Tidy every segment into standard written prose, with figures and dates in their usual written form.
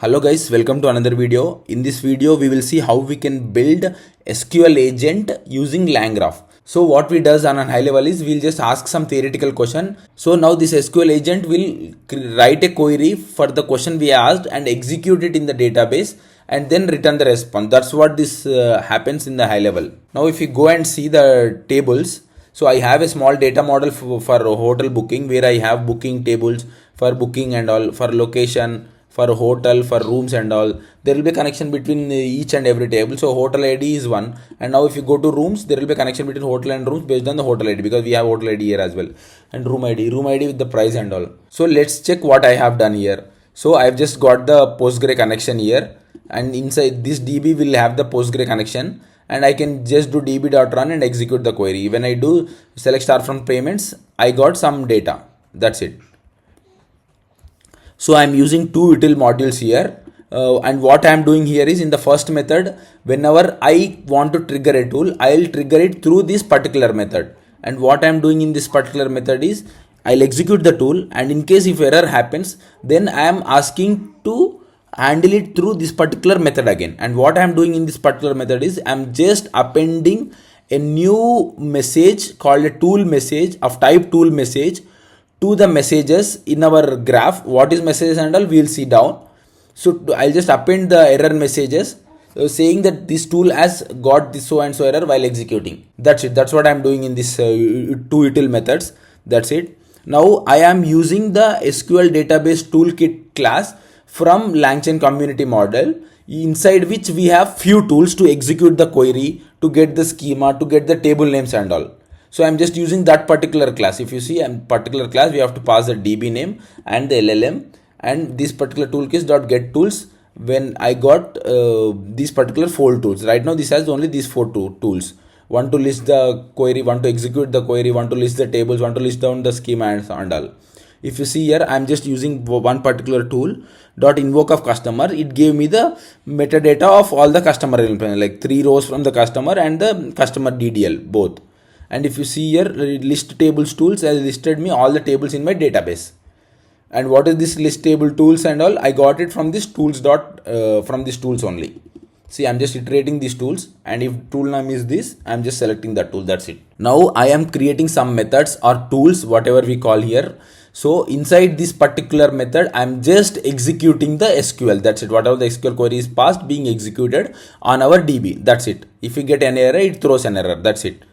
Hello guys, welcome to another video. In this video, we will see how we can build SQL agent using LangGraph. So what we does on a high level is we'll just ask some theoretical question. So now this SQL agent will write a query for the question we asked and execute it in the database and then return the response. That's what this happens in the high level. Now if you go and see the tables, so I have a small data model for hotel booking where I have booking tables for booking and all, for location, for hotel, for rooms and all. There will be a connection between each and every table. So hotel ID is one, and now if you go to rooms, there will be a connection between hotel and rooms based on the hotel ID, because we have hotel ID here as well, and room ID with the price and all. So let's check what I have done here. So I've just got the Postgre connection here, and inside this DB will have the Postgre connection, and I can just do db.run and execute the query. When I do select star from payments, I got some data. That's it. So I'm using two util modules here, and what I'm doing here is, in the first method, whenever I want to trigger a tool, I'll trigger it through this particular method. And what I'm doing in this particular method is I'll execute the tool, and in case if error happens, then I am asking to handle it through this particular method again. And what I'm doing in this particular method is I'm just appending a new message called a tool message of type tool message to the messages in our graph. What is messages and all, we'll see down. So I'll just append the error messages saying that this tool has got this so and so error while executing. That's it. That's what I'm doing in this two util methods. That's it. Now I am using the SQL database toolkit class from LangChain community model, inside which we have few tools to execute the query, to get the schema, to get the table names and all. So I'm just using that particular class. If you see in particular class, we have to pass the DB name and the LLM, and this particular toolkits.get tools. When I got these particular 4 tools, right now this has only these 4 tools. One to list the query, one to execute the query, one to list the tables, one to list down the schema and all. If you see here, I'm just using one particular tool, dot invoke of customer. It gave me the metadata of all the customer, like 3 rows from the customer and the customer DDL both. And if you see here, list tables tools has listed me all the tables in my database. And what is this list table tools and all? I got it from this tools from this tools only. See, I'm just iterating these tools, and if tool name is this, I'm just selecting that tool. That's it. Now I am creating some methods or tools, whatever we call here. So inside this particular method, I'm just executing the SQL. That's it. Whatever the SQL query is passed, being executed on our DB. That's it. If you get an error, it throws an error. That's it.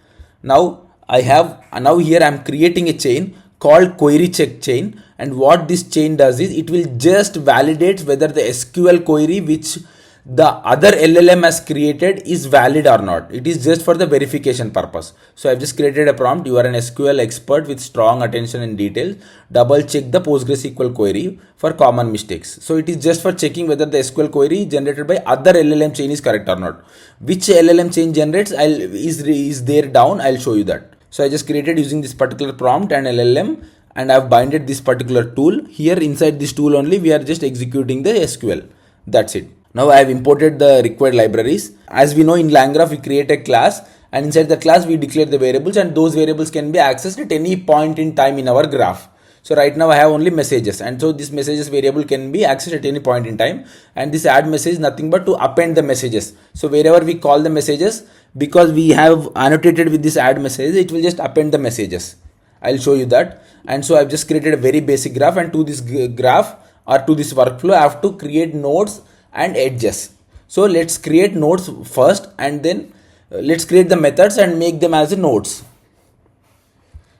Now here I'm creating a chain called query check chain, and what this chain does is it will just validate whether the SQL query which the other LLM has created is valid or not. It is just for the verification purpose. So I've just created a prompt. You are an SQL expert with strong attention and details. Double check the PostgreSQL query for common mistakes. So it is just for checking whether the SQL query generated by other LLM chain is correct or not. Which LLM chain generates is there down. I'll show you that. So I just created using this particular prompt and LLM, and I've binded this particular tool. Here inside this tool only, we are just executing the SQL. That's it. Now I have imported the required libraries. As we know, in LangGraph we create a class, and inside the class we declare the variables, and those variables can be accessed at any point in time in our graph. So right now I have only messages, and so this messages variable can be accessed at any point in time, and this add message is nothing but to append the messages. So wherever we call the messages, because we have annotated with this add message, it will just append the messages. I'll show you that. And so I've just created a very basic graph, and to this graph or to this workflow I have to create nodes and edges. So let's create nodes first, and then let's create the methods and make them as nodes.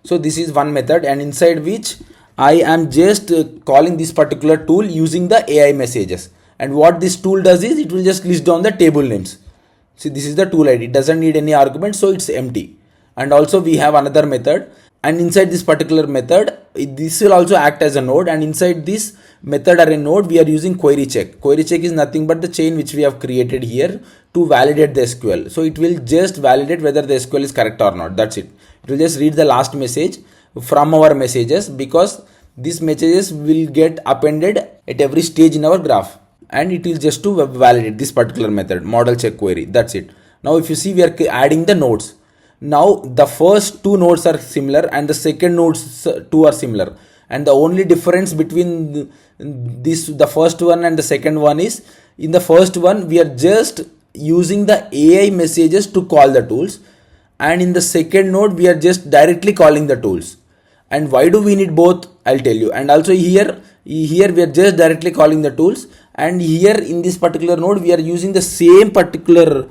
So this is one method, and inside which I am just calling this particular tool using the AI messages. And what this tool does is it will just list down the table names. See, this is the tool ID. It doesn't need any argument, so it's empty. And also we have another method, and inside this particular method, this will also act as a node, and inside this method or a node, we are using query check. Query check is nothing but the chain which we have created here to validate the SQL. So it will just validate whether the SQL is correct or not. That's it. It will just read the last message from our messages, because these messages will get appended at every stage in our graph, and it is just to validate this particular method, model check query. That's it. Now if you see, we are adding the nodes. Now the first 2 nodes are similar, and the second nodes 2 are similar. and the only difference between the first one and the second one is, in the first one we are just using the AI messages to call the tools, and in the second node we are just directly calling the tools. And why do we need both? I'll tell you. And also here we are just directly calling the tools, and here in this particular node we are using the same particular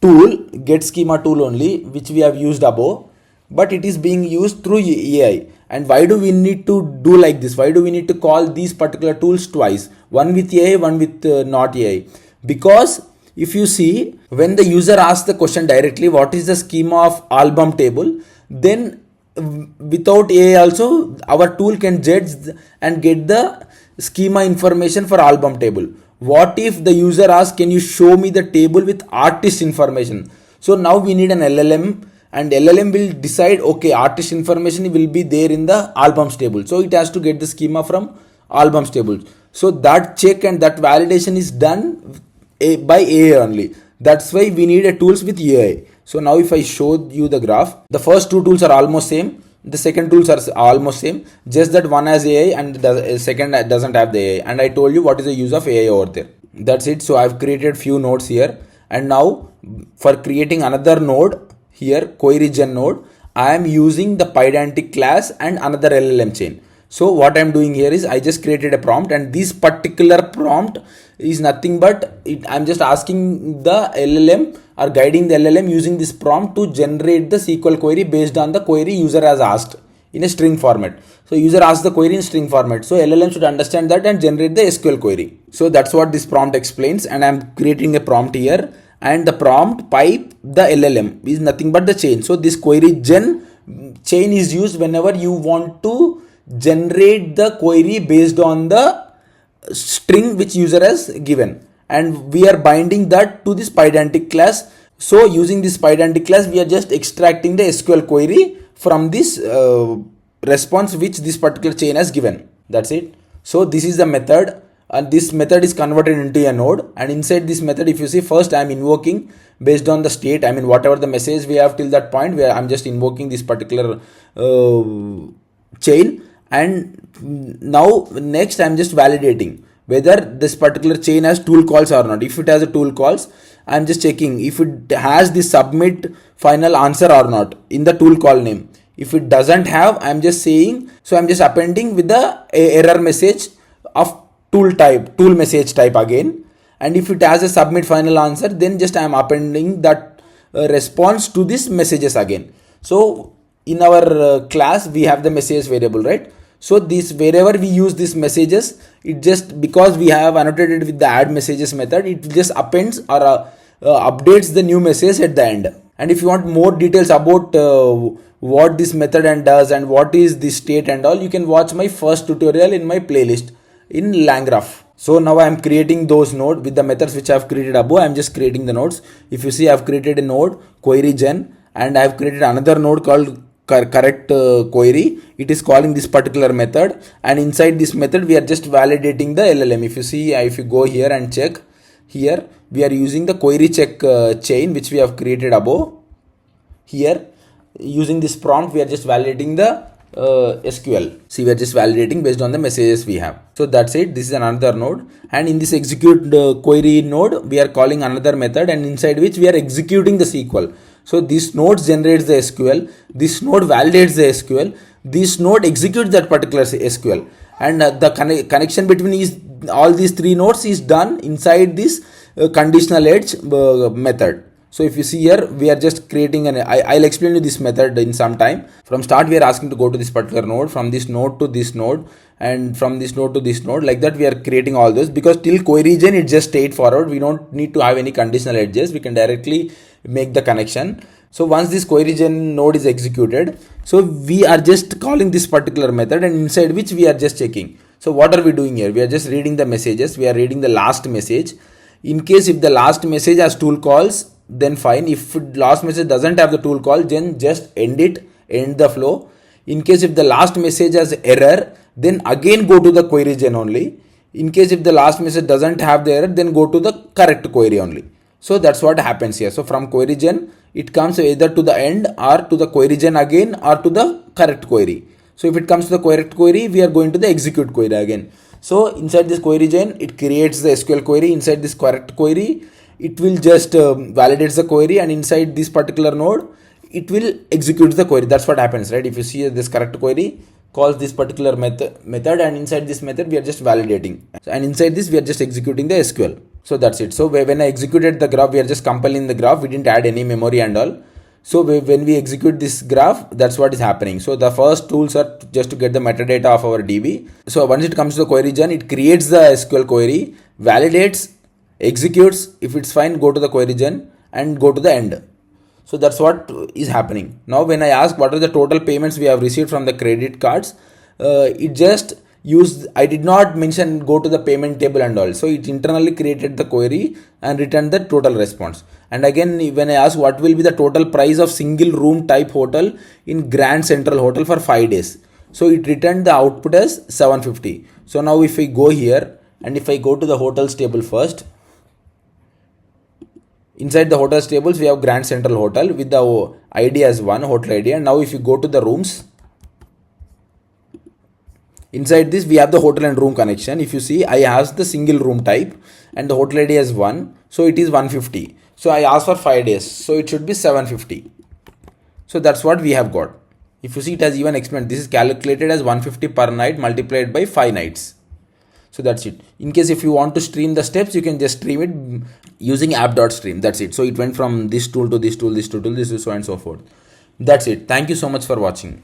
tool, get schema tool only, which we have used above, but it is being used through AI. And why do we need to do like this? Why do we need to call these particular tools twice, one with AI, one with not AI? Because if you see, when the user asks the question directly, what is the schema of album table, then without AI also our tool can judge and get the schema information for album table. What if the user asks, can you show me the table with artist information? So now we need an LLM, and LLM will decide, okay, artist information will be there in the albums table, so it has to get the schema from albums table. So that check and that validation is done by AI only. That's why we need a tools with AI. So now if I show you the graph, the first two tools are almost same, the second tools are almost same, just that one has AI and the second doesn't have the AI. And I told you what is the use of AI over there. That's it. So I've created few nodes here, and now for creating another node here, query gen node, I am using the Pydantic class and another LLM chain. So what I'm doing here is I just created a prompt, and this particular prompt is nothing but I'm just asking the LLM or guiding the LLM using this prompt to generate the SQL query based on the query user has asked in a string format. So user asks the query in string format, so LLM should understand that and generate the SQL query. So that's what this prompt explains, and I'm creating a prompt here, and the prompt pipe the LLM is nothing but the chain. So this query gen chain is used whenever you want to generate the query based on the string which user has given, and we are binding that to this Pydantic class. So using this Pydantic class we are just extracting the SQL query from this response which this particular chain has given. That's it. So this is the method, and this method is converted into a node, and inside this method, if you see, first I am invoking based on the state, I mean whatever the message we have till that point, where I'm just invoking this particular chain. And now next I'm just validating whether this particular chain has tool calls or not. If it has a tool calls, I'm just checking if it has the submit final answer or not in the tool call name. If it doesn't have, I'm just saying, so I'm just appending with the error message of tool type, tool message type again. And if it has a submit final answer, then just I'm appending that response to this messages again. So in our class we have the messages variable, right? So this, wherever we use these messages, it just, because we have annotated with the add messages method, it just appends or updates the new message at the end. And if you want more details about what this method and does and what is the state and all, you can watch my first tutorial in my playlist in LangGraph. So now I am creating those nodes with the methods which I have created above. I am just creating the nodes. If you see, I have created a node query gen, and I have created another node called correct query. It is calling this particular method, and inside this method we are just validating the LLM. If you see, if you go here and check, here we are using the query check chain which we have created above. Here using this prompt we are just validating the SQL. See, we are just validating based on the messages we have. So that's it. This is another node, and in this execute query node we are calling another method, and inside which we are executing the SQL. So this node generates the SQL, this node validates the SQL, this node executes that particular SQL, and the connection between all these three nodes is done inside this conditional edge method. So if you see here, we are just creating I'll explain you this method in some time. From start we are asking to go to this particular node, from this node to this node, and from this node to this node, like that we are creating all this, because till query gen it's just straightforward. We don't need to have any conditional edges. We can directly make the connection. So once this query gen node is executed, so we are just calling this particular method, and inside which we are just checking. So what are we doing here? We are just reading the messages. We are reading the last message. In case if the last message has tool calls, then fine. If last message doesn't have the tool call, then just end the flow. In case if the last message has error, then again go to the query gen only. In case if the last message doesn't have the error, then go to the correct query only. So that's what happens here. So from query gen, it comes either to the end or to the query gen again or to the correct query. So if it comes to the correct query, we are going to the execute query again. So inside this query chain, it creates the SQL query. Inside this correct query, it will just validates the query, and inside this particular node, it will execute the query. That's what happens, right? If you see this correct query, calls this particular method, and inside this method, we are just validating. And inside this, we are just executing the SQL. So that's it. So when I executed the graph, we are just compiling the graph. We didn't add any memory and all. So when we execute this graph, that's what is happening. So the first tools are just to get the metadata of our DB. So once it comes to the query gen, it creates the SQL query, validates, executes. If it's fine, go to the query gen and go to the end. So that's what is happening. Now when I ask what are the total payments we have received from the credit cards, it just I did not mention go to the payment table and all. So it internally created the query and returned the total response. And again, when I ask what will be the total price of single room type hotel in Grand Central Hotel for 5 days. So it returned the output as 750. So now if I go here and if I go to the hotels table first, inside the hotels tables, we have Grand Central Hotel with the ID as 1, hotel ID. And now if you go to the rooms, inside this, we have the hotel and room connection. If you see, I asked the single room type and the hotel ID as 1. So it is 150. So I asked for 5 days. So it should be 750. So that's what we have got. If you see, it has even explained. This is calculated as 150 per night multiplied by 5 nights. So that's it. In case if you want to stream the steps, you can just stream it using app.stream. That's it. So it went from this tool to this tool, this to tool, this is so and so forth. That's it. Thank you so much for watching.